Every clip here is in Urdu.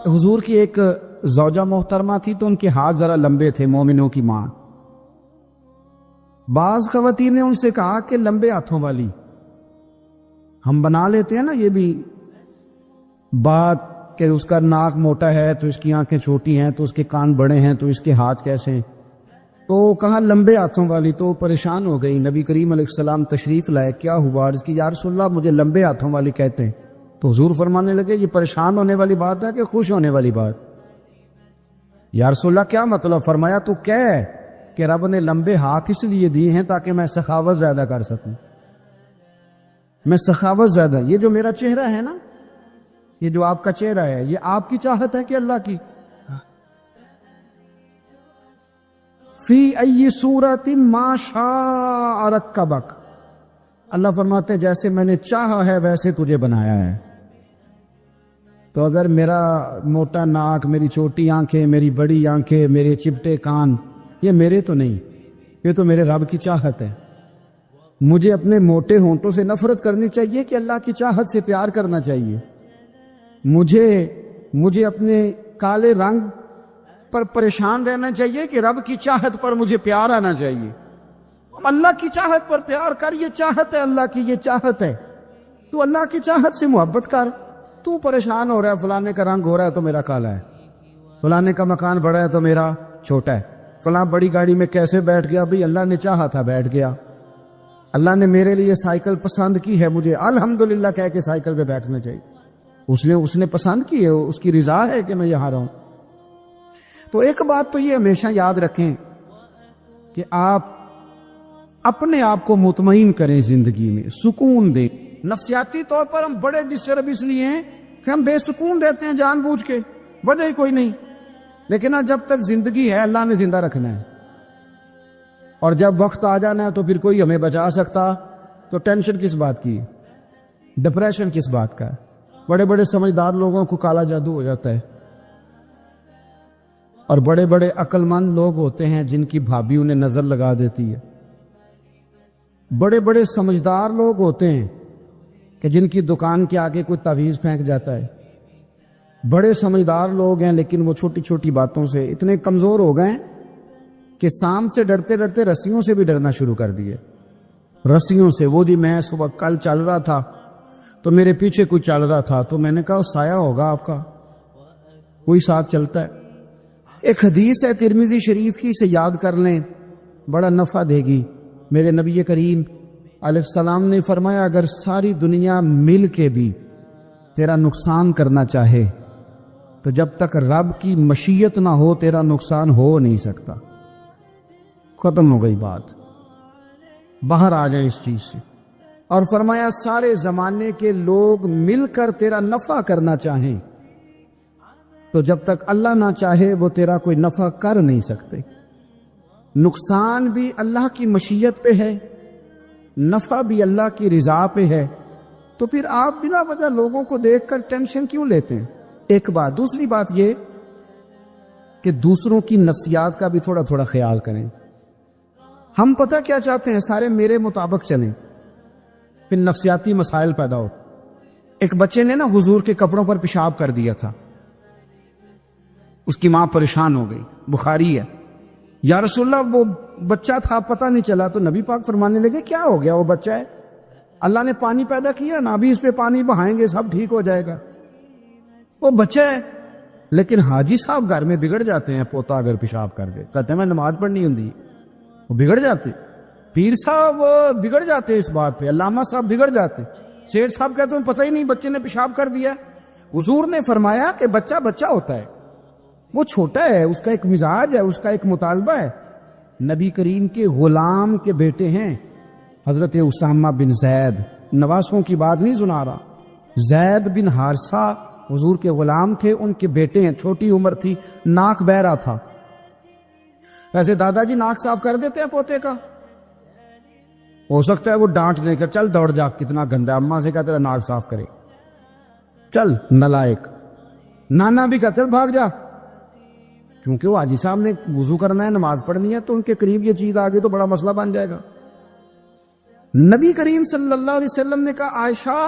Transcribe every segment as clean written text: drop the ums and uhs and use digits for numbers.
حضور کی ایک زوجہ محترمہ تھی تو ان کے ہاتھ ذرا لمبے تھے، مومنوں کی ماں۔ بعض خواتین نے ان سے کہا کہ لمبے ہاتھوں والی، ہم بنا لیتے ہیں نا یہ بھی بات کہ اس کا ناک موٹا ہے تو اس کی آنکھیں چھوٹی ہیں، تو اس کے کان بڑے ہیں تو اس کے ہاتھ کیسے ہیں، تو کہا لمبے ہاتھوں والی۔ تو پریشان ہو گئی، نبی کریم علیہ السلام تشریف لائے، کیا ہوا؟ عرض کی یا رسول اللہ مجھے لمبے ہاتھوں والی کہتے ہیں۔ تو حضور فرمانے لگے یہ پریشان ہونے والی بات ہے کہ خوش ہونے والی بات؟ یا رسول اللہ کیا مطلب؟ فرمایا تو کہہ کہ رب نے لمبے ہاتھ اس لیے دیے ہیں تاکہ میں سخاوت زیادہ کر سکوں، میں سخاوت زیادہ، یہ جو میرا چہرہ ہے نا، یہ جو آپ کا چہرہ ہے، یہ آپ کی چاہت ہے کہ اللہ کی؟ فی ای صورت ما شاء رکبک، اللہ فرماتے ہیں جیسے میں نے چاہا ہے ویسے تجھے بنایا ہے۔ تو اگر میرا موٹا ناک، میری چھوٹی آنکھیں، میری بڑی آنکھیں، میرے چپٹے کان، یہ میرے تو نہیں، یہ تو میرے رب کی چاہت ہے۔ مجھے اپنے موٹے ہونٹوں سے نفرت کرنی چاہیے کہ اللہ کی چاہت سے پیار کرنا چاہیے؟ مجھے اپنے کالے رنگ پر پریشان رہنا چاہیے کہ رب کی چاہت پر مجھے پیار آنا چاہیے؟ اللہ کی چاہت پر پیار کر، یہ چاہت ہے اللہ کی، یہ چاہت ہے، تو اللہ کی چاہت سے محبت کر۔ تو پریشان ہو رہا ہے فلانے کا رنگ ہو رہا ہے تو میرا کالا ہے، فلانے کا مکان بڑا ہے تو میرا چھوٹا ہے، فلاں بڑی گاڑی میں کیسے بیٹھ گیا؟ بھئی اللہ نے چاہا تھا بیٹھ گیا، اللہ نے میرے لیے سائیکل پسند کی ہے، مجھے الحمدللہ کہہ کے سائیکل پہ بیٹھنا چاہیے، اس نے پسند کی ہے، اس کی رضا ہے کہ میں یہاں رہوں۔ تو ایک بات تو یہ ہمیشہ یاد رکھیں کہ آپ اپنے آپ کو مطمئن کریں، زندگی میں سکون دیں۔ نفسیاتی طور پر ہم بڑے ڈسٹرب اس لیے ہیں کہ ہم بے سکون رہتے ہیں جان بوجھ کے، وجہ ہی کوئی نہیں، لیکن جب تک زندگی ہے اللہ نے زندہ رکھنا ہے، اور جب وقت آ جانا ہے تو پھر کوئی ہمیں بچا سکتا، تو ٹینشن کس بات کی، ڈپریشن کس بات کا ہے؟ بڑے بڑے سمجھدار لوگوں کو کالا جادو ہو جاتا ہے، اور بڑے بڑے عقل مند لوگ ہوتے ہیں جن کی بھابھی انہیں نظر لگا دیتی ہے، بڑے بڑے سمجھدار لوگ ہوتے ہیں کہ جن کی دکان کے آگے کوئی تعویذ پھینک جاتا ہے، بڑے سمجھدار لوگ ہیں لیکن وہ چھوٹی چھوٹی باتوں سے اتنے کمزور ہو گئے کہ سانپ سے ڈرتے ڈرتے رسیوں سے بھی ڈرنا شروع کر دیے، رسیوں سے۔ وہ جی میں صبح کل چل رہا تھا تو میرے پیچھے کوئی چل رہا تھا، تو میں نے کہا سایہ ہوگا آپ کا، کوئی ساتھ چلتا ہے۔ ایک حدیث ہے ترمذی شریف کی، اسے یاد کر لیں، بڑا نفع دے گی۔ میرے نبی کریم علیہ السلام نے فرمایا اگر ساری دنیا مل کے بھی تیرا نقصان کرنا چاہے تو جب تک رب کی مشیت نہ ہو تیرا نقصان ہو نہیں سکتا۔ ختم ہو گئی بات، باہر آ جائیں اس چیز سے۔ اور فرمایا سارے زمانے کے لوگ مل کر تیرا نفع کرنا چاہیں تو جب تک اللہ نہ چاہے وہ تیرا کوئی نفع کر نہیں سکتے۔ نقصان بھی اللہ کی مشیت پہ ہے، نفع بھی اللہ کی رضا پہ ہے، تو پھر آپ بلا وجہ لوگوں کو دیکھ کر ٹینشن کیوں لیتے ہیں؟ ایک بات۔ دوسری بات یہ کہ دوسروں کی نفسیات کا بھی تھوڑا تھوڑا خیال کریں۔ ہم پتہ کیا چاہتے ہیں؟ سارے میرے مطابق چلیں، پھر نفسیاتی مسائل پیدا ہو۔ ایک بچے نے نا حضور کے کپڑوں پر پیشاب کر دیا تھا، اس کی ماں پریشان ہو گئی، بخاری ہے۔ یا رسول اللہ وہ بچہ تھا پتہ نہیں چلا، تو نبی پاک فرمانے لگے کیا ہو گیا؟ وہ بچہ ہے، اللہ نے پانی پیدا کیا نا، ابھی اس پہ پانی بہائیں گے سب ٹھیک ہو جائے گا، وہ بچہ ہے۔ لیکن حاجی صاحب گھر میں بگڑ جاتے ہیں، پوتا اگر پیشاب کر دے کہتے ہیں میں نماز پڑھنی ہوں، وہ بگڑ جاتے، پیر صاحب بگڑ جاتے اس بات پہ، علامہ صاحب بگڑ جاتے، سیٹھ صاحب کہتے ہیں پتہ ہی نہیں بچے نے پیشاب کر دیا۔ حضور نے فرمایا کہ بچہ بچہ ہوتا ہے، وہ چھوٹا ہے، اس کا ایک مزاج ہے، اس کا ایک مطالبہ ہے۔ نبی کریم کے غلام کے بیٹے ہیں حضرت اسامہ بن زید، نواسوں کی بات نہیں سنا رہا، زید بن حارثہ حضور کے غلام تھے، ان کے بیٹے ہیں، چھوٹی عمر تھی، ناک بہ رہا تھا۔ ویسے دادا جی ناک صاف کر دیتے ہیں پوتے کا، ہو سکتا ہے وہ ڈانٹ دے کر چل دوڑ جا کتنا گندا، اماں سے کہا تیرا ناک صاف کرے، چل نالائق، نانا بھی کہا چل بھاگ جا، کیونکہ وہ حاجی صاحب نے وضو کرنا ہے، نماز پڑھنی ہے، تو ان کے قریب یہ چیز آگے تو بڑا مسئلہ بن جائے گا۔ نبی کریم صلی اللہ علیہ وسلم نے کہا عائشہ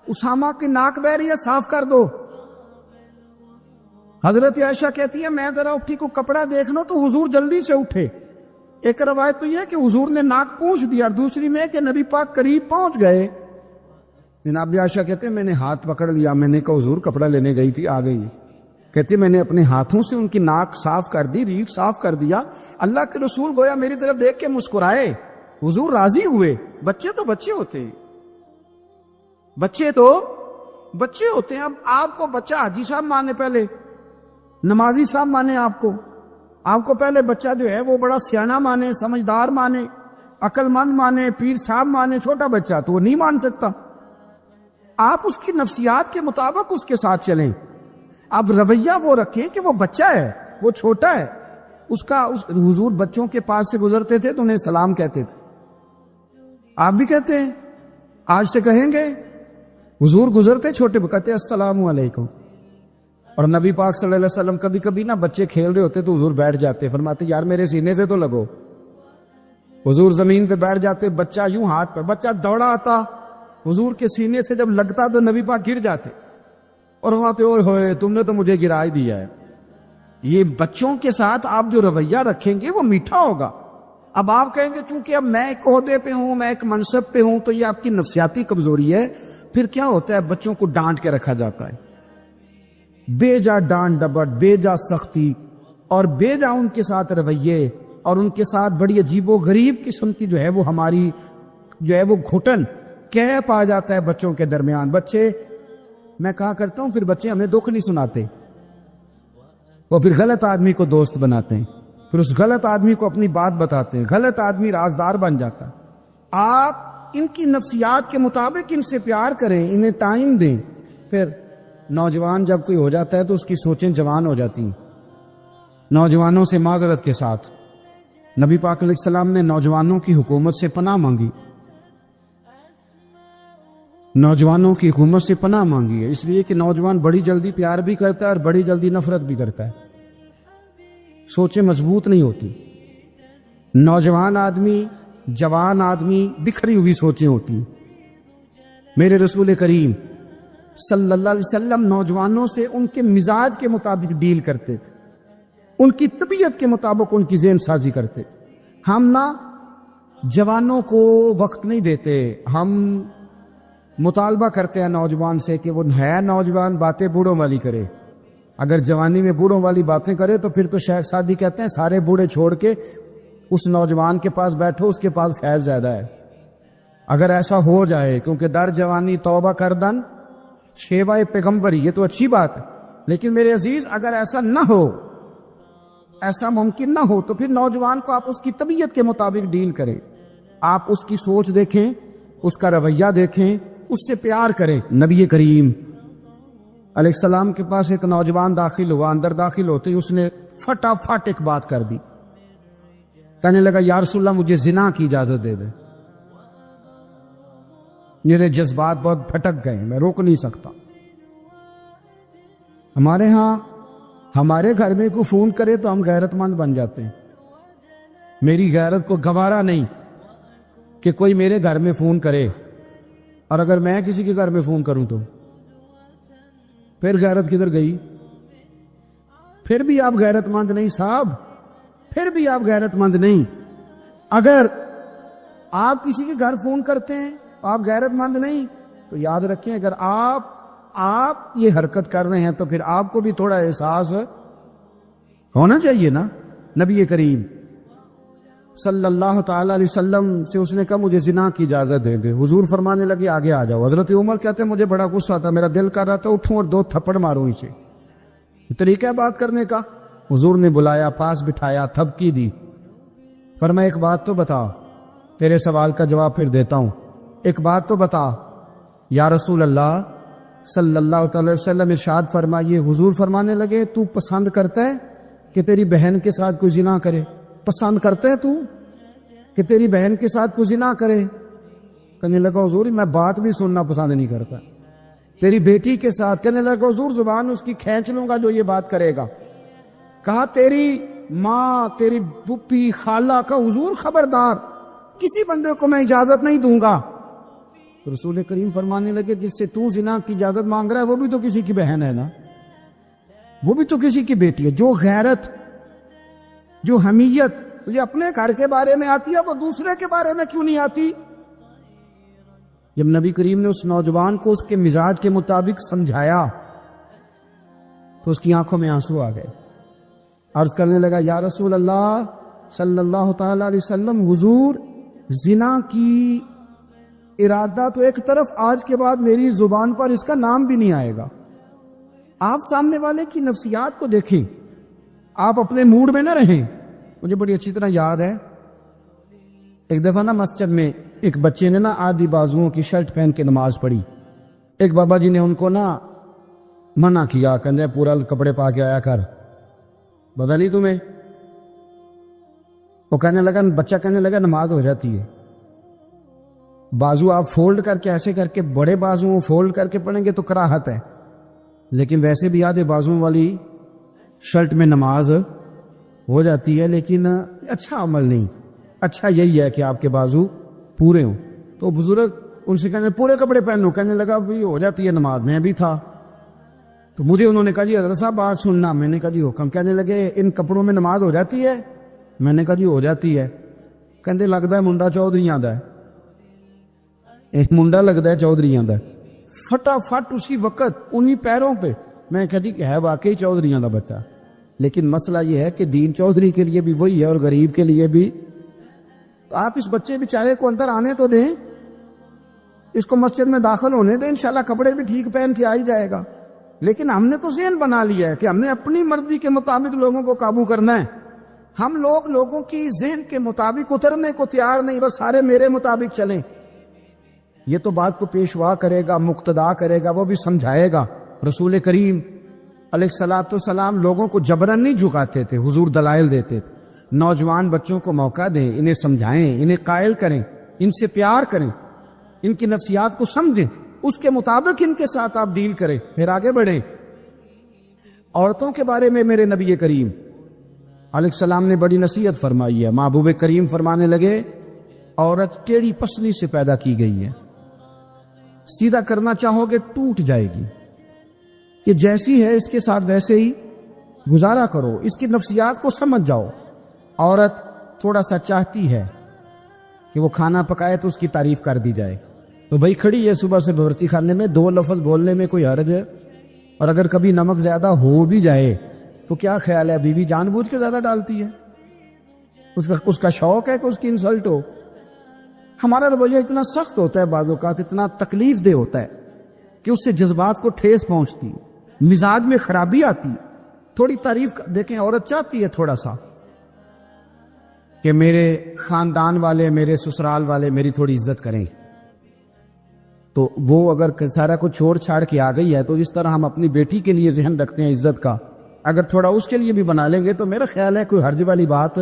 اسامہ کی ناک بہ رہی ہے، صاف کر دو۔ حضرت عائشہ کہتی ہے میں ذرا اٹھی کو کپڑا دیکھ لو تو حضور جلدی سے اٹھے. ایک روایت تو یہ ہے کہ حضور نے ناک پونچھ دیا، اور دوسری میں کہ نبی پاک قریب پہنچ گئے. جناب عائشہ کہتے ہیں میں نے ہاتھ پکڑ لیا، میں نے کہا حضور کپڑا لینے گئی تھی، آ گئی. کہتے میں نے اپنے ہاتھوں سے ان کی ناک صاف کر دی، ریڑھ صاف کر دیا. اللہ کے رسول گویا میری طرف دیکھ کے مسکرائے، حضور راضی ہوئے. بچے تو بچے ہوتے ہیں، بچے تو بچے ہوتے ہیں. اب آپ کو بچہ حاجی صاحب مانے، پہلے نمازی صاحب مانے، آپ کو پہلے بچہ جو ہے وہ بڑا سیانا مانے، سمجھدار مانے، عقل مند مانے، پیر صاحب مانے. چھوٹا بچہ تو وہ نہیں مان سکتا. آپ اس کی نفسیات کے مطابق اس کے ساتھ چلیں. اب رویہ وہ رکھیں کہ وہ بچہ ہے، وہ چھوٹا ہے. حضور بچوں کے پاس سے گزرتے تھے تو انہیں سلام کہتے تھے. آپ بھی کہتے ہیں، آج سے کہیں گے. حضور گزرتے چھوٹے کہتے السلام علیکم. اور نبی پاک صلی اللہ علیہ وسلم کبھی کبھی نا بچے کھیل رہے ہوتے تو حضور بیٹھ جاتے، فرماتے یار میرے سینے سے تو لگو. حضور زمین پہ بیٹھ جاتے، بچہ یوں ہاتھ پہ، بچہ دوڑا آتا، حضور کے سینے سے جب لگتا تو نبی پاک گر جاتے اور فرماتے اوئے ہوئے تم نے تو مجھے گرا ہی دیا ہے. یہ بچوں کے ساتھ آپ جو رویہ رکھیں گے وہ میٹھا ہوگا. اب آپ کہیں گے چونکہ اب میں ایک عہدے پہ ہوں، میں ایک منصب پہ ہوں، تو یہ آپ کی نفسیاتی کمزوری ہے. پھر کیا ہوتا ہے، بچوں کو ڈانٹ کے رکھا جاتا ہے، بے جا ڈانٹ ڈپٹ، بے جا سختی، اور بے جا ان کے ساتھ رویے، اور ان کے ساتھ بڑی عجیب و غریب قسم کی جو ہے وہ ہماری جو ہے وہ گھٹن کیپ آ جاتا ہے بچوں کے درمیان. بچے، میں کہا کرتا ہوں، پھر بچے ہمیں دکھ نہیں سناتے، وہ پھر غلط آدمی کو دوست بناتے ہیں، پھر اس غلط آدمی کو اپنی بات بتاتے ہیں، غلط آدمی رازدار بن جاتا ہے. آپ ان کی نفسیات کے مطابق ان سے پیار کریں، انہیں ٹائم دیں. پھر نوجوان جب کوئی ہو جاتا ہے تو اس کی سوچیں جوان ہو جاتی ہیں. نوجوانوں سے معذرت کے ساتھ نبی پاک علیہ السلام نے نوجوانوں کی حکومت سے پناہ مانگی، نوجوانوں کی حکومت سے پناہ مانگی ہے، اس لیے کہ نوجوان بڑی جلدی پیار بھی کرتا ہے اور بڑی جلدی نفرت بھی کرتا ہے. سوچیں مضبوط نہیں ہوتی. نوجوان آدمی، جوان آدمی، بکھری ہوئی سوچیں ہوتی ہیں. میرے رسول کریم صلی اللہ علیہ وسلم نوجوانوں سے ان کے مزاج کے مطابق ڈیل کرتے تھے، ان کی طبیعت کے مطابق ان کی ذہن سازی کرتے. ہم نہ جوانوں کو وقت نہیں دیتے، ہم مطالبہ کرتے ہیں نوجوان سے کہ وہ ہے نوجوان، باتیں بوڑھوں والی کرے. اگر جوانی میں بوڑھوں والی باتیں کرے تو پھر تو شیخ سعدی کہتے ہیں سارے بوڑھے چھوڑ کے اس نوجوان کے پاس بیٹھو، اس کے پاس فیض زیادہ ہے. اگر ایسا ہو جائے، کیونکہ در جوانی توبہ کردن شیوہ پیغمبری، یہ تو اچھی بات ہے، لیکن میرے عزیز اگر ایسا نہ ہو، ایسا ممکن نہ ہو، تو پھر نوجوان کو آپ اس کی طبیعت کے مطابق ڈیل کریں. آپ اس کی سوچ دیکھیں، اس کا رویہ دیکھیں، اس سے پیار کریں. نبی کریم علیہ السلام کے پاس ایک نوجوان داخل ہوا، اندر داخل ہوتے ہی اس نے فٹافٹ ایک بات کر دی. کہنے لگا یا رسول اللہ مجھے زنا کی اجازت دے دے. میرے جذبات بہت پھٹک گئے، میں روک نہیں سکتا. ہمارے ہاں ہمارے گھر میں کوئی فون کرے تو ہم غیرت مند بن جاتے ہیں. میری غیرت کو گوارا نہیں کہ کوئی میرے گھر میں فون کرے، اور اگر میں کسی کے گھر میں فون کروں تو پھر غیرت کدھر گئی؟ پھر بھی آپ غیرت مند نہیں صاحب، پھر بھی آپ غیرت مند نہیں. اگر آپ کسی کے گھر فون کرتے ہیں آپ غیرت مند نہیں، تو یاد رکھیں اگر آپ یہ حرکت کر رہے ہیں تو پھر آپ کو بھی تھوڑا احساس ہونا چاہیے نا. نبی کریم صلی اللہ تعالی علیہ وسلم سے اس نے کہا مجھے زنا کی اجازت دے دے. حضور فرمانے لگے آگے آ جاؤ. حضرت عمر کہتے ہیں مجھے بڑا غصہ تھا، میرا دل کر رہا تھا اٹھوں اور 2 تھپڑ ماروں اسے. یہ طریقہ ہے بات کرنے کا. حضور نے بلایا، پاس بٹھایا، تھپکی دی. فرمایا ایک بات تو بتا، تیرے سوال کا جواب پھر دیتا ہوں. ایک بات تو بتا. یا رسول اللہ صلی اللہ تعالی وسلم ارشاد فرمائیے. حضور فرمانے لگے تو پسند کرتا ہے کہ تیری بہن کے ساتھ کوئی زنا کرے؟ پسند کرتا ہے تو کہ تیری بہن کے ساتھ کوئی زنا کرے؟ کہنے لگا حضور میں بات بھی سننا پسند نہیں کرتا. تیری بیٹی کے ساتھ؟ کہنے لگا حضور زبان اس کی کھینچ لوں گا جو یہ بات کرے گا. کہا تیری ماں، تیری پھوپھی، خالہ کا؟ حضور خبردار، کسی بندے کو میں اجازت نہیں دوں گا. رسول کریم فرمانے لگے جس سے تو زنا کی اجازت مانگ رہا ہے وہ بھی تو کسی کی بہن ہے نا. وہ بھی تو کسی کی بیٹی ہے. جو غیرت، جو حمیت تجھے اپنے گھر کے بارے میں آتی ہے وہ دوسرے کے بارے میں کیوں نہیں آتی؟ جب نبی کریم نے اس نوجوان کو اس کے مزاج کے مطابق سمجھایا تو اس کی آنکھوں میں آنسو آ گئے. عرض کرنے لگا یا رسول اللہ صلی اللہ تعالی علیہ وسلم، حضور زنا کی ارادہ تو ایک طرف، آج کے بعد میری زبان پر اس کا نام بھی نہیں آئے گا. آپ سامنے والے کی نفسیات کو دیکھیں، آپ اپنے موڈ میں نہ رہیں. مجھے بڑی اچھی طرح یاد ہے ایک دفعہ نا مسجد میں ایک بچے نے نا آدھی بازوؤں کی شرٹ پہن کے نماز پڑھی. ایک بابا جی نے ان کو نا منع کیا، کہنے پورا کپڑے پا کے آیا کر، پتہ نہیں تمہیں. وہ بچہ کہنے لگا نماز ہو جاتی ہے. بازو آپ فولڈ کر کے ایسے کر کے، بڑے بازو فولڈ کر کے پڑھیں گے تو کراہت ہے، لیکن ویسے بھی آدھے بازو والی شرٹ میں نماز ہو جاتی ہے. لیکن اچھا عمل نہیں، اچھا یہی ہے کہ آپ کے بازو پورے ہوں. تو بزرگ ان سے کہنے پورے کپڑے پہن لو، کہنے لگا بھی ہو جاتی ہے نماز، میں بھی تھا. تو مجھے انہوں نے کہا جی حضرت صاحب بات سننا. میں نے کہا جی حکم. کہنے لگے ان کپڑوں میں نماز ہو جاتی ہے؟ میں نے کہا جی ہو جاتی ہے. کہندے لگتا ہے منڈا چودھریاں دا ہے. ایک منڈا لگتا ہے چودھریاں دا. فٹافٹ اسی وقت انہی پیروں پہ میں کہا جی ہے واقعی چودھریاں دا بچہ. لیکن مسئلہ یہ ہے کہ دین چودھری کے لیے بھی وہی ہے اور غریب کے لیے بھی. تو آپ اس بچے بیچارے کو اندر آنے تو دیں، اس کو مسجد میں داخل ہونے دیں، انشاءاللہ کپڑے بھی ٹھیک پہن کے آ ہی جائے گا. لیکن ہم نے تو ذہن بنا لیا ہے کہ ہم نے اپنی مرضی کے مطابق لوگوں کو قابو کرنا ہے. ہم لوگ لوگوں کی ذہن کے مطابق اترنے کو تیار نہیں، بس سارے میرے مطابق چلیں. یہ تو بات کو پیشوا کرے گا، مقتدا کرے گا، وہ بھی سمجھائے گا. رسول کریم علیہ الصلوۃ والسلام لوگوں کو جبرن نہیں جھکاتے تھے، حضور دلائل دیتے تھے. نوجوان بچوں کو موقع دیں، انہیں سمجھائیں، انہیں قائل کریں، ان سے پیار کریں، ان کی نفسیات کو سمجھیں، اس کے مطابق ان کے ساتھ آپ ڈیل کریں، پھر آگے بڑھیں. عورتوں کے بارے میں میرے نبی کریم علیہ السلام نے بڑی نصیحت فرمائی ہے. محبوب کریم فرمانے لگے عورت ٹیڑھی پسلی سے پیدا کی گئی ہے، سیدھا کرنا چاہو گے ٹوٹ جائے گی. یہ جیسی ہے اس کے ساتھ ویسے ہی گزارا کرو، اس کی نفسیات کو سمجھ جاؤ. عورت تھوڑا سا چاہتی ہے کہ وہ کھانا پکائے تو اس کی تعریف کر دی جائے. تو بھائی کھڑی ہے صبح سے بھرتی خانے میں، دو لفظ بولنے میں کوئی حرج ہے؟ اور اگر کبھی نمک زیادہ ہو بھی جائے تو کیا خیال ہے، بیوی جان بوجھ کے زیادہ ڈالتی ہے؟ اس کا شوق ہے کہ اس کی انسلٹ ہو؟ ہمارا رویہ اتنا سخت ہوتا ہے، بعض اوقات اتنا تکلیف دہ ہوتا ہے کہ اس سے جذبات کو ٹھیس پہنچتی، مزاج میں خرابی آتی. تھوڑی تعریف دیکھیں، عورت چاہتی ہے تھوڑا سا کہ میرے خاندان والے، میرے سسرال والے میری تھوڑی عزت کریں. تو وہ اگر سارا کچھ چھوڑ چھاڑ کے آ گئی ہے تو اس طرح ہم اپنی بیٹی کے لیے ذہن رکھتے ہیں عزت کا، اگر تھوڑا اس کے لیے بھی بنا لیں گے تو میرا خیال ہے کوئی حرج والی بات.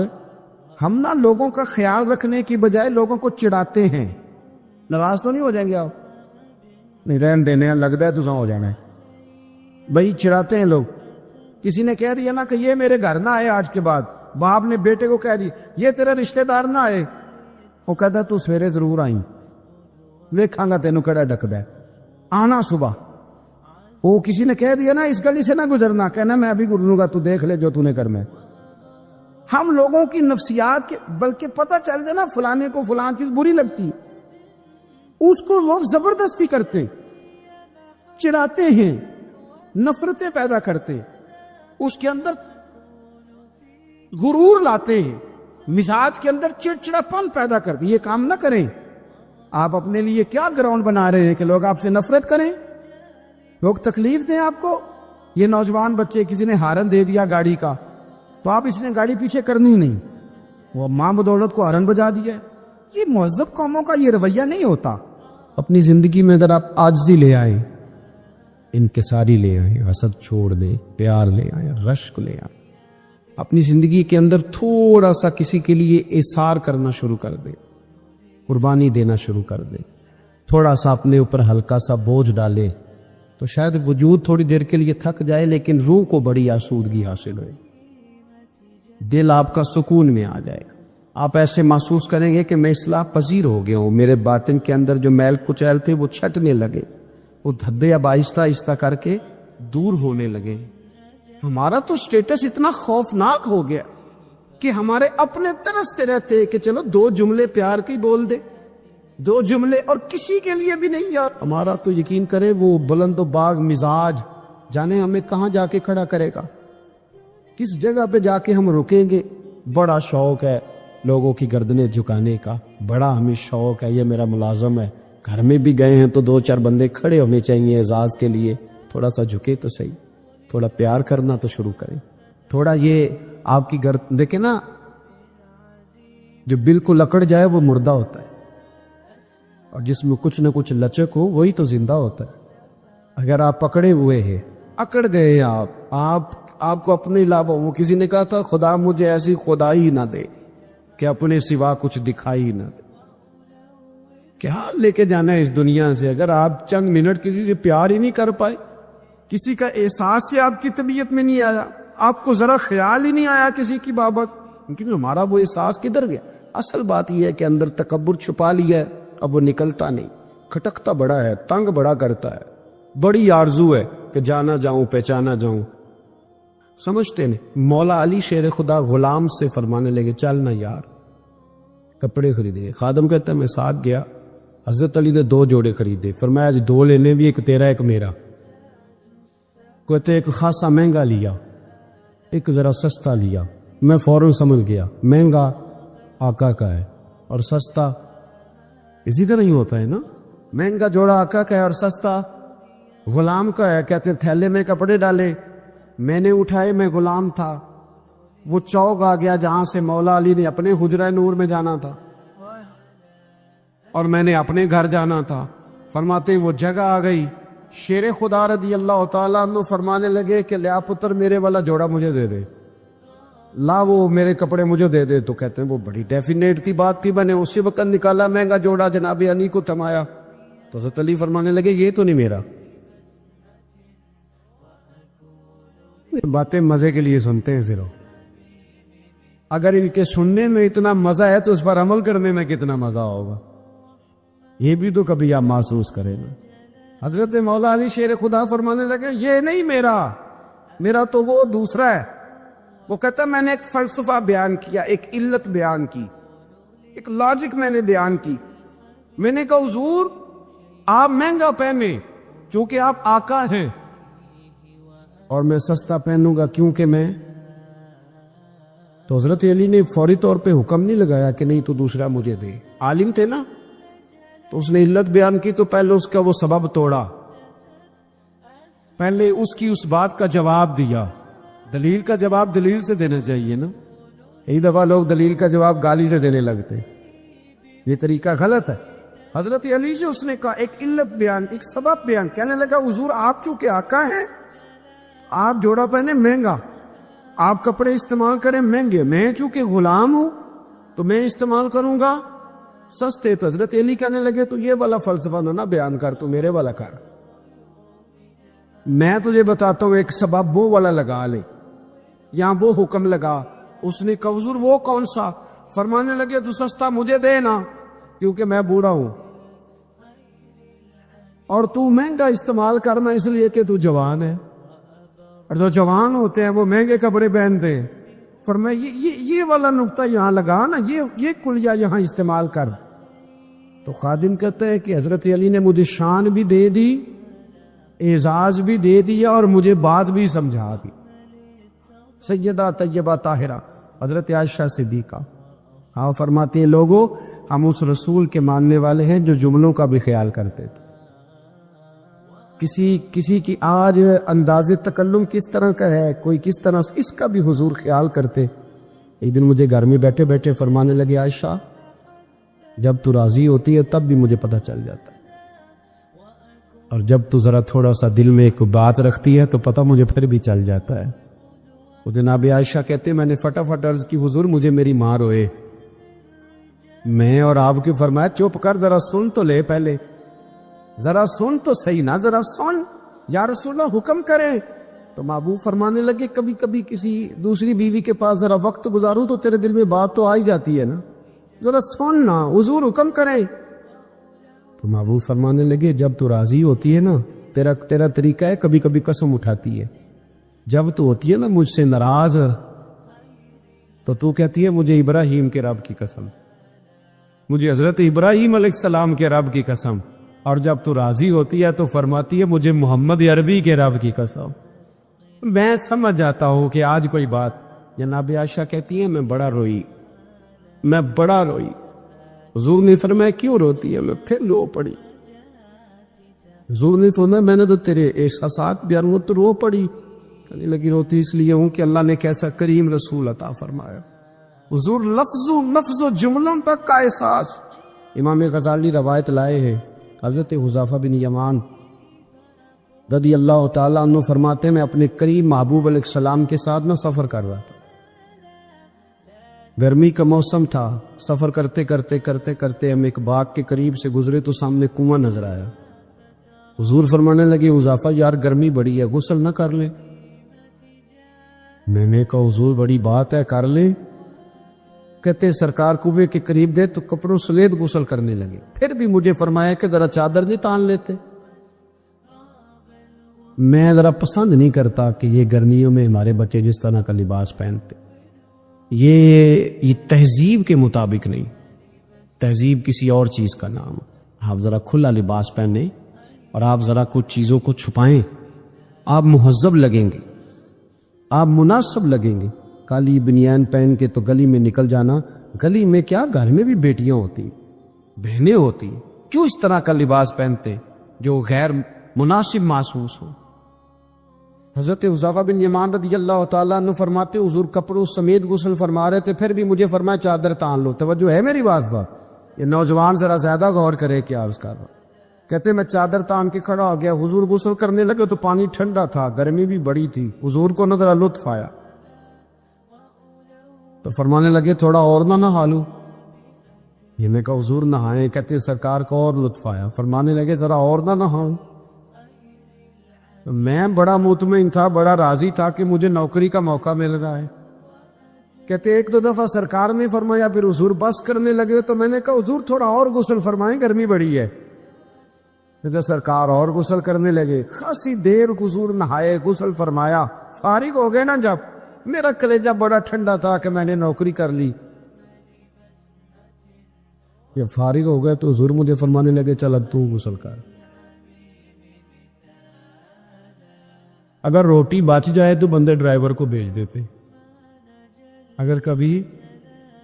ہم نا لوگوں کا خیال رکھنے کی بجائے لوگوں کو چڑھاتے ہیں. ناراض تو نہیں ہو جائیں گے آپ؟ نہیں، رہن دینے لگتا ہے تو ہو جانا ہے. بھائی چڑھاتے ہیں لوگ. کسی نے کہہ دیا نا کہ یہ میرے گھر نہ آئے آج کے بعد، باپ نے بیٹے کو کہہ دی یہ تیرے رشتہ دار نہ آئے، وہ کہتا تو سویرے ضرور آئیں، ویکھاں گا تینوں کڑا ڈکدا ہے، آنا صبح. وہ کسی نے کہہ دیا نا اس گلی سے نہ گزرنا، کہنا میں ابھی گزروں گا، تو دیکھ لے جو تو نے کرنا ہے. ہم لوگوں کی نفسیات کے بلکہ پتہ چل جائے نا فلانے کو فلان چیز بری لگتی ہے، اس کو لوگ زبردستی کرتے، چڑھاتے ہیں، نفرتیں پیدا کرتے، اس کے اندر غرور لاتے ہیں، مزاج کے اندر چڑچڑاپن پیدا کرتے. یہ کام نہ کریں. آپ اپنے لیے کیا گراؤنڈ بنا رہے ہیں کہ لوگ آپ سے نفرت کریں، لوگ تکلیف دیں آپ کو. یہ نوجوان بچے کسی نے ہارن دے دیا گاڑی کا تو آپ اس نے گاڑی پیچھے کرنی نہیں، وہ ماں بدولت کو ہارن بجا دیا. یہ مہذب قوموں کا یہ رویہ نہیں ہوتا. اپنی زندگی میں اگر آپ عاجزی لے آئیں، انکساری لے آئیں، حسد چھوڑ دیں، پیار لے آئیں، رشک لے آئیں، اپنی زندگی کے اندر تھوڑا سا کسی کے لیے احسار کرنا شروع کر دیں، قربانی دینا شروع کر دیں، تھوڑا سا اپنے اوپر ہلکا سا بوجھ ڈالیں تو شاید وجود تھوڑی دیر کے لیے تھک جائے لیکن روح کو بڑی آسودگی حاصل ہوئے، دل آپ کا سکون میں آ جائے گا. آپ ایسے محسوس کریں گے کہ میں اصلاح پذیر ہو گیا ہوں، میرے باطن کے اندر جو میل کچیل تھے وہ چھٹنے لگے، وہ دھدے اب آہستہ آہستہ کر کے دور ہونے لگے. ہمارا تو سٹیٹس اتنا خوفناک ہو گیا کہ ہمارے اپنے ترستے رہتے ہیں کہ چلو 2 جملے پیار کی بول دے، 2 جملے، اور کسی کے لیے بھی نہیں یار. ہمارا تو یقین کرے وہ بلند و باغ مزاج جانے ہمیں کہاں جا کے کھڑا کرے گا، کس جگہ پہ جا کے ہم رکیں گے. بڑا شوق ہے لوگوں کی گردنیں جھکانے کا، بڑا ہمیں شوق ہے، یہ میرا ملازم ہے، گھر میں بھی گئے ہیں تو 2-4 بندے کھڑے ہونے چاہیے اعزاز کے لیے، تھوڑا سا جھکے تو صحیح، تھوڑا پیار کرنا تو شروع کریں. تھوڑا یہ آپ کی گردن دیکھیں نا، جو بالکل اکڑ جائے وہ مردہ ہوتا ہے، اور جس میں کچھ نہ کچھ لچک ہو وہی تو زندہ ہوتا ہے. اگر آپ پکڑے ہوئے ہیں، اکڑ گئے ہیں آپ کو اپنے علاوہ، وہ کسی نے کہا تھا خدا مجھے ایسی خدائی نہ دے کہ اپنے سوا کچھ دکھائی نہ دے. کیا لے کے جانا ہے اس دنیا سے اگر آپ چند منٹ کسی سے پیار ہی نہیں کر پائے، کسی کا احساس ہی آپ کی طبیعت میں نہیں آیا، آپ کو ذرا خیال ہی نہیں آیا کسی کی بابت، کیونکہ ہمارا وہ احساس کدھر گیا. اصل بات یہ ہے کہ اندر تکبر چھپا لیا ہے، اب وہ نکلتا نہیں، کھٹکتا بڑا ہے، تنگ بڑا کرتا ہے، بڑی آرزو ہے کہ جانا جاؤں پہچانا جاؤں. سمجھتے نہیں. مولا علی شیر خدا غلام سے فرمانے لگے چل نا یار کپڑے خریدے. خادم کہتا ہے میں ساتھ گیا، حضرت علی نے 2 جوڑے خریدے، فرمایا آج 2 لینے بھی، ایک تیرا ایک میرا. کہتے ایک خاصا مہنگا لیا، ایک ذرا سستا لیا. میں فوراً سمجھ گیا مہنگا آقا کا ہے اور سستا اسی طرح ہی ہوتا ہے نا. مہنگا جوڑا آقا کا ہے اور سستا غلام کا ہے. کہتے تھیلے میں کپڑے ڈالے، میں نے اٹھائے، میں غلام تھا. وہ چوک آ گیا جہاں سے مولا علی نے اپنے حجرہ نور میں جانا تھا اور میں نے اپنے گھر جانا تھا. فرماتے وہ جگہ آ گئی، شیر خدا رضی اللہ تعالیٰ عنہ فرمانے لگے کہ لیا پتر میرے والا جوڑا مجھے دے دے، لا وہ میرے کپڑے مجھے دے دے. تو کہتے ہیں وہ بڑی ڈیفینیٹ تھی بات تھی، میں نے اسی وقت نکالا مہنگا جوڑا، جناب علی کو تھمایا. تو حضرت علی فرمانے لگے یہ تو نہیں میرا. باتیں مزے کے لیے سنتے ہیں صرف، اگر ان کے سننے میں اتنا مزہ ہے تو اس پر عمل کرنے میں کتنا مزہ ہوگا، یہ بھی تو کبھی آپ محسوس کریں نا. حضرت مولا علی شیر خدا فرمانے لگے یہ نہیں میرا تو وہ دوسرا ہے. وہ کہتا میں نے ایک فلسفہ بیان کیا، ایک علت بیان کی، ایک لاجک میں نے بیان کی. میں نے کہا حضور آپ مہنگا پہنے چونکہ آپ آقا ہیں، اور میں سستا پہنوں گا کیونکہ میں. تو حضرت علی نے فوری طور پہ حکم نہیں لگایا کہ نہیں تو دوسرا مجھے دے. عالم تھے نا، تو اس نے علت بیان کی تو پہلے اس کا وہ سبب توڑا، پہلے اس کی اس بات کا جواب دیا. دلیل کا جواب دلیل سے دینا چاہیے نا. کئی دفعہ لوگ دلیل کا جواب گالی سے دینے لگتے، یہ طریقہ غلط ہے. حضرت علی سے اس نے کہا ایک علت بیان، ایک سبب بیان. کہنے لگا حضور آپ چونکہ آقا ہیں، آپ جوڑا پہنے مہنگا، آپ کپڑے استعمال کریں مہنگے، میں چونکہ غلام ہوں تو میں استعمال کروں گا سستے. تو حضرت علی کہنے لگے تو یہ والا فلسفہ نہ بیان کر، تو میرے والا کر. میں تجھے بتاتا ہوں ایک سبب وہ والا لگا لے، یہاں وہ حکم لگا. اس نے کہا حضور وہ کون سا؟ فرمانے لگے تو سستا مجھے دے نا کیونکہ میں بوڑھا ہوں، اور تو مہنگا استعمال کرنا اس لیے کہ تو جوان ہے، اور جو جوان ہوتے ہیں وہ مہنگے کپڑے پہنتے ہیں. فرمایا یہ والا نقطہ یہاں لگا نا، یہ کلیہ یہاں استعمال کر. تو خادم کہتا ہے کہ حضرت علی نے مجھے شان بھی دے دی، اعزاز بھی دے دیا، اور مجھے بات بھی سمجھا دی. سیدہ طیبہ طاہرہ حضرت عائشہ صدیقہ ہاں فرماتے ہیں لوگوں ہم اس رسول کے ماننے والے ہیں جو جملوں کا بھی خیال کرتے تھے. کسی کی آج انداز تکلم کس طرح کا ہے، کوئی کس طرح، اس کا بھی حضور خیال کرتے. ایک دن مجھے گھر میں بیٹھے بیٹھے فرمانے لگے عائشہ جب تو راضی ہوتی ہے تب بھی مجھے پتہ چل جاتا ہے، اور جب تو ذرا تھوڑا سا دل میں ایک بات رکھتی ہے تو پتہ مجھے پھر بھی چل جاتا ہے. وہ جناب عائشہ کہتے میں نے فٹافٹ عرض کی حضور مجھے میری ماں روئے. میں اور آپ کی فرمایا چپ کر ذرا سن تو لے، پہلے ذرا سن تو صحیح نا، ذرا سن یا رسول اللہ حکم کریں. تو محبوب فرمانے لگے کبھی کبھی کسی دوسری بیوی کے پاس ذرا وقت گزاروں تو تیرے دل میں بات تو آ ہی جاتی ہے نا، ذرا سن نا حضور حکم کریں. تو محبوب فرمانے لگے جب تو راضی ہوتی ہے نا، تیرا طریقہ ہے کبھی کبھی قسم اٹھاتی ہے، جب تو ہوتی ہے نا مجھ سے ناراض تو کہتی ہے مجھے ابراہیم کے رب کی قسم، مجھے حضرت ابراہیم علیہ السلام کے رب کی قسم، اور جب تو راضی ہوتی ہے تو فرماتی ہے مجھے محمد عربی کے رب کی قسم۔ میں سمجھ جاتا ہوں کہ آج کوئی بات، جناب عائشہ کہتی ہے میں بڑا روئی۔ حضور نے فرمایا کیوں روتی ہے؟ میں پھر رو پڑی۔ حضور نے فرمایا میں نے تو تیرے احساسات بیان ہوئے تو رو پڑی۔ کہنے لگی روتی اس لیے ہوں کہ اللہ نے کیسا کریم رسول عطا فرمایا۔ حضور لفظ و جملوں تک کا احساس۔ امام غزالی روایت لائے ہیں، حضرت حذیفہ بن یمان رضی اللہ تعالیٰ عنہ فرماتے ہیں میں اپنے قریب محبوب علیہ السلام کے ساتھ میں سفر کر رہا تھا، گرمی کا موسم تھا، سفر کرتے ہم ایک باغ کے قریب سے گزرے تو سامنے کنواں نظر آیا۔ حضور فرمانے لگے حذیفہ یار گرمی بڑی ہے، غسل نہ کر لیں؟ میں نے کہا حضور بڑی بات ہے، کر لیں۔ کہتے سرکار کنویں کے قریب گئے تو کپڑوں سمیت غسل کرنے لگے، پھر بھی مجھے فرمایا کہ ذرا چادر نہیں تان لیتے؟ میں ذرا پسند نہیں کرتا کہ یہ گرمیوں میں ہمارے بچے جس طرح کا لباس پہنتے، یہ تہذیب کے مطابق نہیں، تہذیب کسی اور چیز کا نام۔ آپ ذرا کھلا لباس پہنیں اور آپ ذرا کچھ چیزوں کو چھپائیں، آپ مہذب لگیں گے، آپ مناسب لگیں گے۔ کالی بنیان پہن کے تو گلی میں نکل جانا، گلی میں کیا گھر میں بھی بیٹیاں ہوتی، بہنیں ہوتی، کیوں اس طرح کا لباس پہنتے جو غیر مناسب محسوس ہو؟ حضرت حذیفہ بن یمان رضی اللہ تعالیٰ عنہ فرماتے حضور کپڑوں سمیت غسل فرما رہے تھے، پھر بھی مجھے فرمایا چادر تان لو۔ توجہ ہے میری بات پر؟ یہ نوجوان ذرا زیادہ غور کرے کیا عرض کر رہا۔ کہتے میں چادر تان کے کھڑا ہو گیا، حضور غسل کرنے لگے تو پانی ٹھنڈا تھا، گرمی بھی بڑی تھی، حضور کو نہ ذرا لطف آیا تو فرمانے لگے تھوڑا اور نہ نہا لوں؟ یہ میں کہا حضور نہائیں۔ کہتے سرکار کو اور لطف آیا، فرمانے لگے ذرا اور نہ نہاؤں؟ میں بڑا مطمئن تھا، بڑا راضی تھا کہ مجھے نوکری کا موقع مل رہا ہے۔ کہتے ایک دو دفعہ سرکار نے فرمایا، پھر حضور بس کرنے لگے تو میں نے کہا حضور تھوڑا اور غسل فرمائیں، گرمی بڑی ہے۔ تو سرکار اور غسل کرنے لگے، خاصی دیر حضور نہائے، غسل فرمایا، فارغ ہو گئے نا جب، میرا کلیجہ بڑا ٹھنڈا تھا کہ میں نے نوکری کر لی۔ جب فارغ ہو گئے تو حضور مجھے فرمانے لگے چل اب تو غسل کر۔ اگر روٹی بچ جائے تو بندے ڈرائیور کو بھیج دیتے، اگر کبھی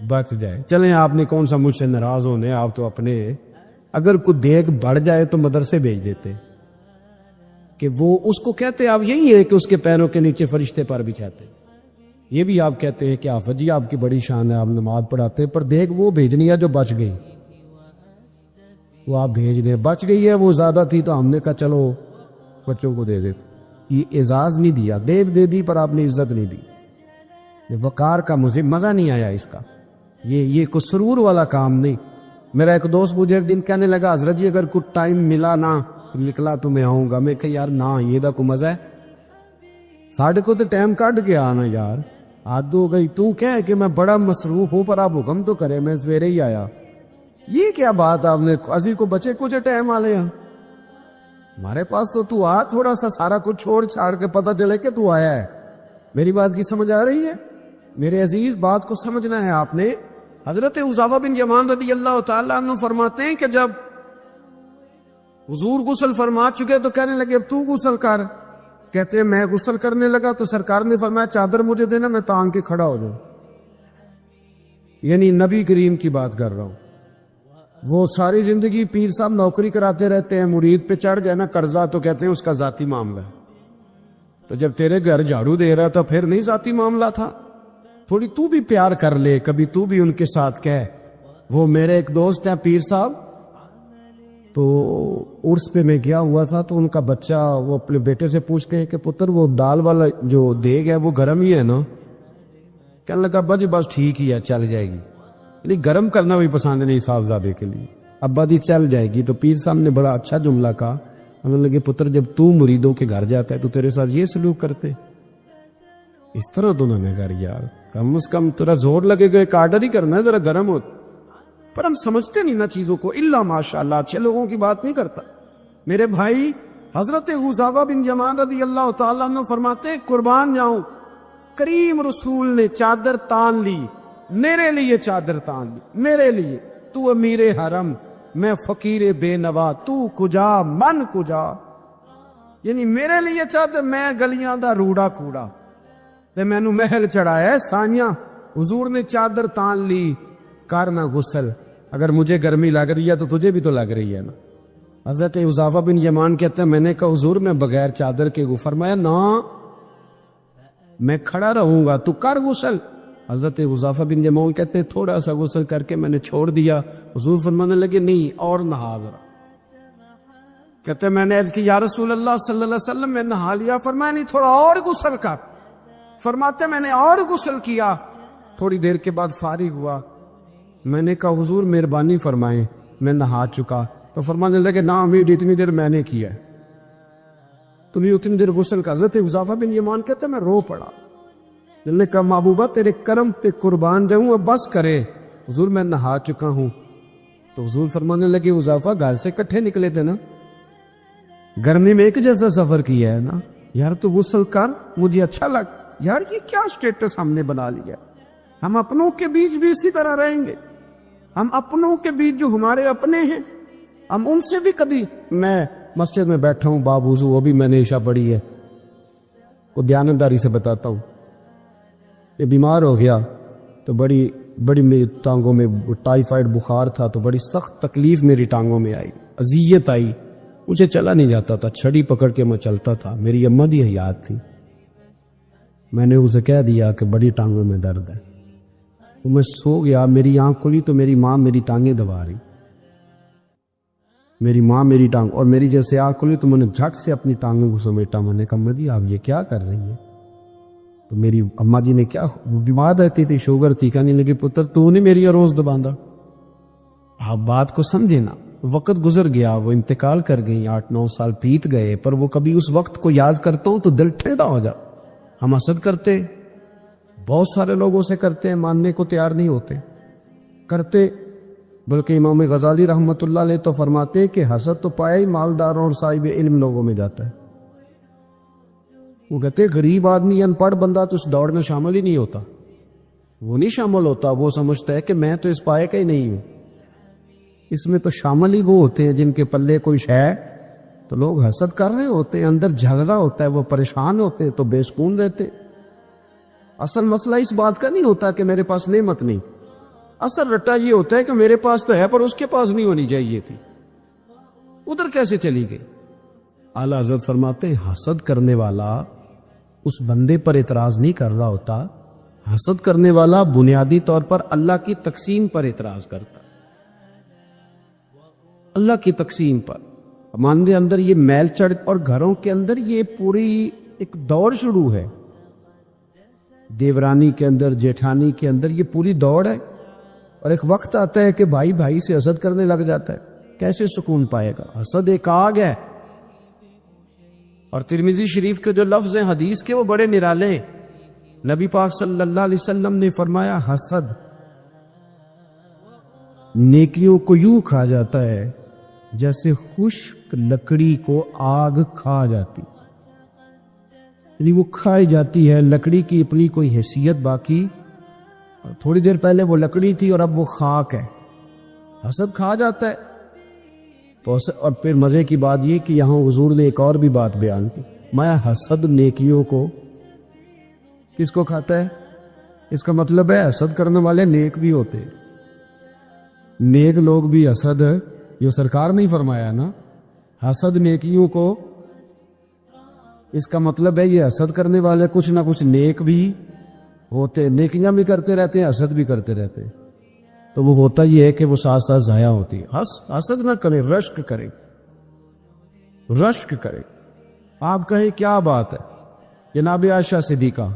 بچ جائے۔ چلیں آپ نے کون سا مجھ سے ناراض ہونے، آپ تو اپنے، اگر کوئی دیگ بڑھ جائے تو مدرسے بھیج دیتے کہ وہ اس کو کہتے آپ یہی ہے کہ اس کے پیروں کے نیچے فرشتے پر بچھاتے، یہ بھی آپ کہتے ہیں کہ آفت جی آپ کی بڑی شان ہے، آپ نماز پڑھاتے، پر دیکھ وہ بھیجنی ہے جو بچ گئی، وہ آپ بھیج دیں، بچ گئی ہے وہ زیادہ تھی تو ہم نے کہا چلو بچوں کو دے دیتے۔ یہ اعزاز نہیں دیا، دیکھ دے دی پر آپ نے عزت نہیں دی، یہ وقار کا مجھے مزہ نہیں آیا اس کا، یہ کوئی سرور والا کام نہیں۔ میرا ایک دوست مجھے ایک دن کہنے لگا حضرت جی اگر کچھ ٹائم ملا نہ نکلا تو میں آؤں گا۔ میں کہ یار نہ یہ دا کوئی مزہ ہے، ساڑھے کو تو ٹائم کٹ کے آنا یار، حد ہو گئی۔ تو کہہ کہ میں بڑا مصروف ہوں پر آپ حکم تو کرے، میں سویرے ہی آیا، یہ کیا بات آپ نے؟ ازی کو بچے کچھ ٹائم آ لے ہمارے پاس تو آ، تھوڑا سا سارا کچھ چھوڑ چھاڑ کے پتہ چلے کہ تو آیا ہے۔ میری بات کی سمجھ آ رہی ہے میرے عزیز؟ بات کو سمجھنا ہے آپ نے۔ حضرت حذیفہ بن یمان رضی اللہ تعالیٰ عنہ فرماتے ہیں کہ جب حضور غسل فرما چکے تو کہنے لگے اب تو غسل کر۔ کہتے ہیں میں غسل کرنے لگا تو سرکار نے فرمایا چادر مجھے دینا، میں تان کے کھڑا ہو جاؤں۔ یعنی نبی کریم کی بات کر رہا ہوں۔ وہ ساری زندگی پیر صاحب نوکری کراتے رہتے ہیں، مرید پہ چڑھ گئے نا قرضہ تو کہتے ہیں اس کا ذاتی معاملہ ہے۔ تو جب تیرے گھر جھاڑو دے رہا تھا پھر نہیں ذاتی معاملہ تھا؟ تھوڑی تو بھی پیار کر لے، کبھی تو بھی ان کے ساتھ کہہ۔ وہ میرے ایک دوست ہیں پیر صاحب، تو عرس پہ میں گیا ہوا تھا تو ان کا بچہ وہ اپنے بیٹے سے پوچھتے ہیں کہ پتر وہ دال والا جو دیگ ہے وہ گرم ہی ہے نا؟ کہنے لگا ابا جی بس ٹھیک ہی ہے چل جائے گی، یعنی گرم کرنا بھی پسند نہیں صاحبزادے کے لیے۔ ابا جی چل جائے گی۔ تو پیر صاحب نے بڑا اچھا جملہ کہا، ہمیں لگے پتر جب تو مریدوں کے گھر جاتا ہے تو تیرے ساتھ یہ سلوک کرتے؟ اس طرح تو انہوں نے کہا یار کم از کم تیرا زور لگے گا، ایک آرڈر ہی کرنا ہے ذرا گرم ہو۔ پر ہم سمجھتے نہیں نا چیزوں کو، الا ماشاء اللہ اچھے لوگوں کی بات نہیں کرتا۔ میرے بھائی حضرت حذیفہ بن یمان رضی اللہ تعالیٰ عنہ فرماتے ہیں قربان جاؤں، کریم رسول نے چادر تان لی، میرے لیے چادر تان لی، میرے لیے، تو امیر حرم، میں فقیر بے نوا، تو کجا من کجا، یعنی میرے لیے چادر، میں گلیاں دا روڑا کوڑا تے مینوں محل چڑھایا ہے سانیاں، حضور نے چادر تان لی، کرنا غسل، اگر مجھے گرمی لگ رہی ہے تو تجھے بھی تو لگ رہی ہے نا۔ حضرت حذیفہ بن یمان کہتے ہیں میں نے کہا حضور میں بغیر چادر کے فرمایا نا میں کھڑا رہوں گا، تو کر غسل۔ حضرت حذیفہ بن یمان کہتے ہیں تھوڑا سا غسل کر کے میں نے چھوڑ دیا، حضور فرمانے لگے نہیں اور نہا ذرا۔ کہتے ہیں میں نے عرض کی یا رسول اللہ صلی اللہ علیہ وسلم میں نہا لیا، فرمایا نہیں تھوڑا اور غسل کر۔ فرماتے میں نے اور غسل کیا، تھوڑی دیر کے بعد فارغ ہوا، میں نے کہا حضور مہربانی فرمائیں میں نہا چکا، تو فرمانے لگے نا امید اتنی دیر میں نے کیا ہے، تمہیں اتنی دیر غسل کا۔ حضرت حذیفہ بن یمان کہتے ہیں میں رو پڑا، میں نے کہا محبوبہ تیرے کرم پہ قربان جاؤں، اب بس کرے، حضور میں نہا چکا ہوں۔ تو حضور فرمانے لگے حذیفہ گھر سے کٹھے نکلے تھے نا، گرمی میں ایک جیسا سفر کیا ہے نا، یار تو غسل کر، مجھے اچھا لگ، یار یہ کیا سٹیٹس ہم نے بنا لیا، ہم اپنوں کے بیچ بھی اسی طرح رہیں گے، ہم اپنوں کے بیچ جو ہمارے اپنے ہیں ہم ان سے بھی کبھی، میں مسجد میں بیٹھا ہوں باب وضو، وہ بھی میں نے عشاء پڑھی ہے، وہ دیانتداری سے بتاتا ہوں، یہ بیمار ہو گیا تو بڑی میری ٹانگوں میں ٹائیفائڈ بخار تھا، تو بڑی سخت تکلیف میری ٹانگوں میں آئی، اذیت آئی، مجھے چلا نہیں جاتا تھا، چھڑی پکڑ کے میں چلتا تھا، میری اماں بھی حیات تھی، میں نے اسے کہہ دیا کہ بڑی ٹانگوں میں درد ہے، تو میں سو گیا، میری آنکھ کھلی تو میری ماں میری ٹانگیں دبا رہی، میری ماں میری ٹانگ، اور میری جیسے آنکھ کھلی تو میں نے جھٹ سے اپنی ٹانگوں کو سمیٹا، میں نے کہا مدی آپ یہ کیا کر رہی ہیں؟ تو میری اماں جی نے کیا، بیمار رہتی تھی، شوگر تھی، کہنے لگی پتر تو نے میری روز دباندہ، آپ بات کو سمجھے نا، وقت گزر گیا، وہ انتقال کر گئی، 8-9 سال بیت گئے، پر وہ کبھی اس وقت کو یاد کرتا ہوں تو دل ٹھنڈا ہو جا۔ ہم حسد کرتے، بہت سارے لوگوں سے کرتے ہیں، ماننے کو تیار نہیں ہوتے، کرتے، بلکہ امام غزالی رحمۃ اللہ علیہ تو فرماتے کہ حسد تو پایا ہی مالداروں اور صاحب علم لوگوں میں جاتا ہے۔ وہ کہتے غریب آدمی ان پڑھ بندہ تو اس دوڑ میں شامل ہی نہیں ہوتا، وہ نہیں شامل ہوتا، وہ سمجھتا ہے کہ میں تو اس پائے کا ہی نہیں ہوں، اس میں تو شامل ہی وہ ہوتے ہیں جن کے پلے کوئی شے، تو لوگ حسد کر رہے ہوتے ہیں، اندر جھگڑا ہوتا ہے، وہ پریشان ہوتے ہیں تو بے سکون رہتے۔ اصل مسئلہ اس بات کا نہیں ہوتا کہ میرے پاس نعمت نہیں، اصل رٹا یہ ہوتا ہے کہ میرے پاس تو ہے پر اس کے پاس نہیں ہونی چاہیے تھی، ادھر کیسے چلی گئی۔ اعلیٰ حضرت فرماتے ہیں حسد کرنے والا اس بندے پر اعتراض نہیں کر رہا ہوتا، حسد کرنے والا بنیادی طور پر اللہ کی تقسیم پر اعتراض کرتا، اللہ کی تقسیم پر۔ ہمارے اندر یہ میل چڑھ، اور گھروں کے اندر یہ پوری ایک دوڑ شروع ہے، دیورانی کے اندر، جیٹھانی کے اندر یہ پوری دوڑ ہے، اور ایک وقت آتا ہے کہ بھائی بھائی سے حسد کرنے لگ جاتا ہے، کیسے سکون پائے گا؟ حسد ایک آگ ہے، اور ترمذی شریف کے جو لفظ ہیں حدیث کے وہ بڑے نرالے ہیں۔ نبی پاک صلی اللہ علیہ وسلم نے فرمایا حسد نیکیوں کو یوں کھا جاتا ہے جیسے خشک لکڑی کو آگ کھا جاتی، یعنی وہ کھائی جاتی ہے، لکڑی کی اپنی کوئی حیثیت باقی، تھوڑی دیر پہلے وہ لکڑی تھی اور اب وہ خاک ہے، حسد کھا جاتا ہے۔ تو اور پھر مزے کی بات یہ کہ یہاں حضور نے ایک اور بھی بات بیان کی، میں حسد نیکیوں کو کس کو کھاتا ہے؟ اس کا مطلب ہے حسد کرنے والے نیک بھی ہوتے، نیک لوگ بھی حسد، یہ سرکار نہیں فرمایا نا، حسد نیکیوں کو، اس کا مطلب ہے یہ حسد کرنے والے کچھ نہ کچھ نیک بھی ہوتے، نیکیاں بھی کرتے رہتے ہیں، حسد بھی کرتے رہتے ہیں، تو وہ ہوتا یہ ہے کہ وہ ساتھ ساتھ ضائع ہوتی ہے۔ حسد نہ کریں، رشک کریں، رشک کریں۔ آپ کہیں کیا بات ہے؟ جناب عائشہ صدیقہ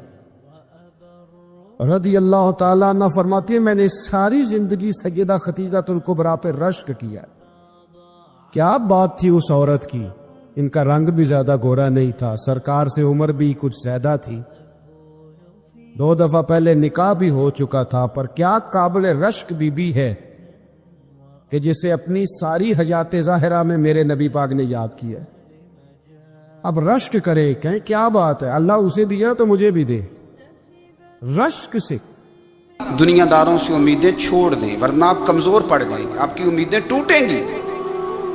رضی اللہ تعالیٰ عنہ فرماتی ہے میں نے ساری زندگی سیدہ خدیجہ الکبریٰ پہ رشک کیا، کیا بات تھی اس عورت کی، ان کا رنگ بھی زیادہ گورا نہیں تھا، سرکار سے عمر بھی کچھ زیادہ تھی، 2 دفعہ پہلے نکاح بھی ہو چکا تھا، پر کیا قابل رشک بی ہے کہ جسے اپنی ساری حیات ظاہرہ میں میرے نبی پاک نے یاد کیا ہے۔ اب رشک کرے، کہیں کیا بات ہے، اللہ اسے دیا تو مجھے بھی دے، رشک سے۔ دنیا داروں سے امیدیں چھوڑ دیں ورنہ آپ کمزور پڑ جائیں گے، آپ کی امیدیں ٹوٹیں گی۔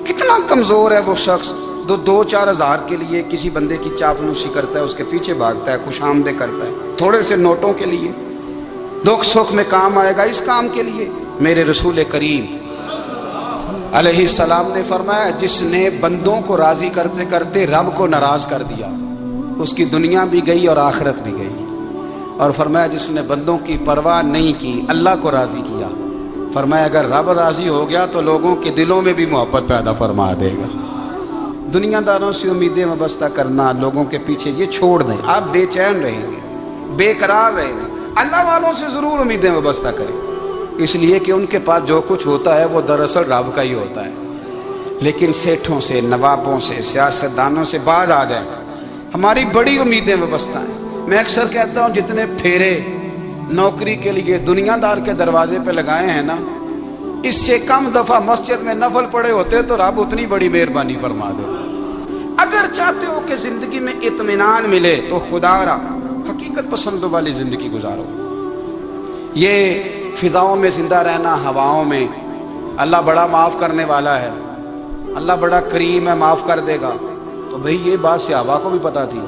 کتنا کمزور ہے وہ شخص جو 2-4 ہزار کے لیے کسی بندے کی چاپلوسی کرتا ہے، اس کے پیچھے بھاگتا ہے، خوش آمدیں کرتا ہے، تھوڑے سے نوٹوں کے لیے، دکھ سکھ میں کام آئے گا اس کام کے لیے۔ میرے رسول کریم علیہ السلام نے فرمایا جس نے بندوں کو راضی کرتے کرتے رب کو ناراض کر دیا، اس کی دنیا بھی گئی اور آخرت بھی گئی۔ اور فرمایا جس نے بندوں کی پرواہ نہیں کی، اللہ کو راضی کیا، فرمایا اگر رب راضی ہو گیا تو لوگوں کے دلوں میں بھی محبت پیدا فرما دے گا۔ دنیا داروں سے امیدیں وابستہ کرنا، لوگوں کے پیچھے، یہ چھوڑ دیں، آپ بے چین رہیں گے، بے قرار رہیں گے۔ اللہ والوں سے ضرور امیدیں وابستہ کریں، اس لیے کہ ان کے پاس جو کچھ ہوتا ہے وہ دراصل رب کا ہی ہوتا ہے۔ لیکن سیٹھوں سے، نوابوں سے، سیاستدانوں سے باز آ جائیں، ہماری بڑی امیدیں وابستہ ہیں۔ میں اکثر کہتا ہوں جتنے پھیرے نوکری کے لیے دنیا دار کے دروازے پہ لگائے ہیں نا، اس سے کم دفعہ مسجد میں نفل پڑے ہوتے تو رب اتنی بڑی مہربانی فرما دیتا۔ اگر چاہتے ہو کہ زندگی میں اطمینان ملے تو خدا را حقیقت پسندوں والی زندگی گزارو۔ یہ فضاؤں میں زندہ رہنا، ہواؤں میں، اللہ بڑا معاف کرنے والا ہے، اللہ بڑا کریم ہے، معاف کر دے گا، تو بھئی یہ بات صحابہ کو بھی پتا تھی۔